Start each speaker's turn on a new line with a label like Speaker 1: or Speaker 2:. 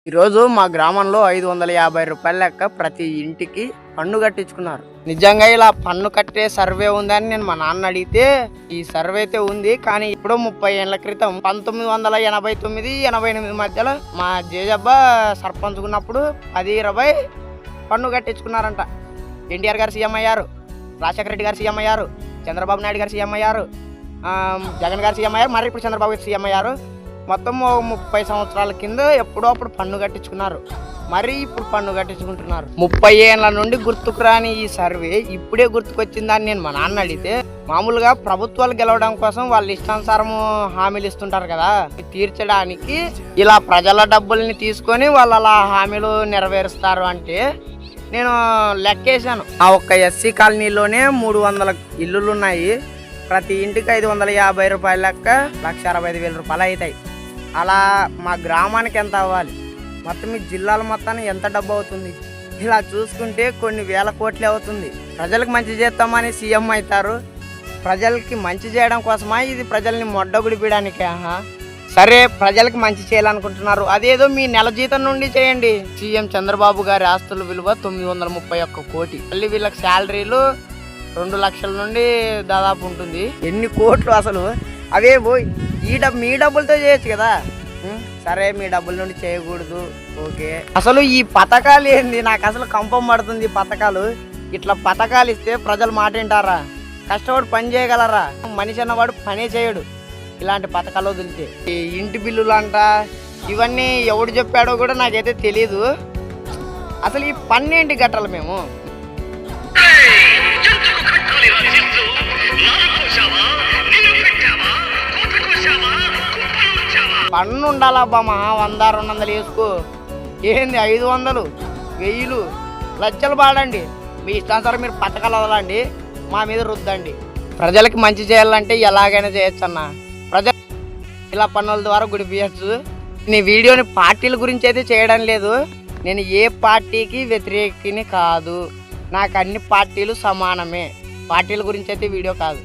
Speaker 1: ఈరోజు మా గ్రామంలో 550 రూపాయల లెక్క ప్రతి ఇంటికి పన్ను కట్టించుకున్నారు. నిజంగా ఇలా పన్ను కట్టే సర్వే ఉందని నేను మా నాన్న అడిగితే ఈ సర్వే అయితే ఉంది, కానీ ఇప్పుడు 30 ఏళ్ల క్రితం 1989, 88 మధ్యలో మా జేజబ్బ సర్పంచ్ ఉన్నప్పుడు 10-20 పన్ను కట్టించుకున్నారంట. ఎన్టీఆర్ గారు సీఎం అయ్యారు, రాజశేఖర రెడ్డి గారు సీఎం అయ్యారు, చంద్రబాబు నాయుడు గారు సీఎం అయ్యారు, జగన్ గారు సీఎం అయ్యారు, మరి ఇప్పుడు చంద్రబాబు గారు సీఎం అయ్యారు. మొత్తం 30 సంవత్సరాల కింద ఎప్పుడో అప్పుడు పన్ను కట్టించుకున్నారు, మరి ఇప్పుడు పన్ను కట్టించుకుంటున్నారు. 30 ఏళ్ళ నుండి గుర్తుకు రాని ఈ సర్వే ఇప్పుడే గుర్తుకొచ్చిందని నేను మా నాన్న అడిగితే, మామూలుగా ప్రభుత్వాలు గెలవడం కోసం వాళ్ళు ఇష్టానుసారము హామీలు ఇస్తుంటారు కదా, తీర్చడానికి ఇలా ప్రజల డబ్బుల్ని తీసుకొని వాళ్ళు అలా హామీలు నెరవేరుస్తారు అంటే నేను లెక్కేశాను. ఆ ఒక్క ఎస్సీ కాలనీలోనే 300 ఇల్లులు ఉన్నాయి. ప్రతి ఇంటికి 550 రూపాయల లెక్క 1,65,000 రూపాయలు అవుతాయి. అలా మా గ్రామానికి ఎంత అవ్వాలి, మొత్తం ఈ జిల్లాల మొత్తానికి ఎంత డబ్బు అవుతుంది? ఇలా చూసుకుంటే కొన్ని వేల కోట్లే అవుతుంది. ప్రజలకు మంచి చేస్తామని సీఎం అవుతారు, ప్రజలకి మంచి చేయడం కోసమా ఇది ప్రజల్ని మొడ్డగుడిపీయడానికే? సరే, ప్రజలకు మంచి చేయాలనుకుంటున్నారు, అదేదో మీ నెల జీతం నుండి చేయండి. సీఎం చంద్రబాబు గారి ఆస్తుల విలువ 931 కోటి, మళ్ళీ వీళ్ళకి శాలరీలు 2 లక్షల నుండి దాదాపు ఉంటుంది. ఎన్ని కోట్లు అసలు! అవే పోయి మీ డబ్బులతో చేయొచ్చు కదా. సరే, మీ డబ్బుల నుండి చేయకూడదు, ఓకే. అసలు ఈ పథకాలు ఏంది? నాకు అసలు కంపం పడుతుంది. పథకాలు ఇట్లా పథకాలు ఇస్తే ప్రజలు మాట వింటారా? కష్టపడి పని చేయగలరా? మనిషి అన్నవాడు పనే చేయడు ఇలాంటి పథకాలు వదిలితే. ఈ ఇంటి బిల్లులు అంట, ఇవన్నీ ఎవడు చెప్పాడో కూడా నాకైతే తెలీదు. అసలు ఈ పన్నేంటి కట్టాలి మేము? పన్ను ఉండాలబ్బా, మహా 100-200 వేసుకో. ఏంది 500, 1000, లక్షలు పాడండి, మీ ఇష్టానుసారం మీరు పథకాలు వదలండి, మా మీద రుద్దండి. ప్రజలకి మంచి చేయాలంటే ఎలాగైనా చేయొచ్చు అన్న. ప్రజలు ఇలా పన్నుల ద్వారా గుడిపియచ్చు. నీ వీడియోని పార్టీల గురించి అయితే చేయడం లేదు, నేను ఏ పార్టీకి వ్యతిరేకిని కాదు, నాకు అన్ని పార్టీలు సమానమే. పార్టీల గురించి అయితే వీడియో కాదు.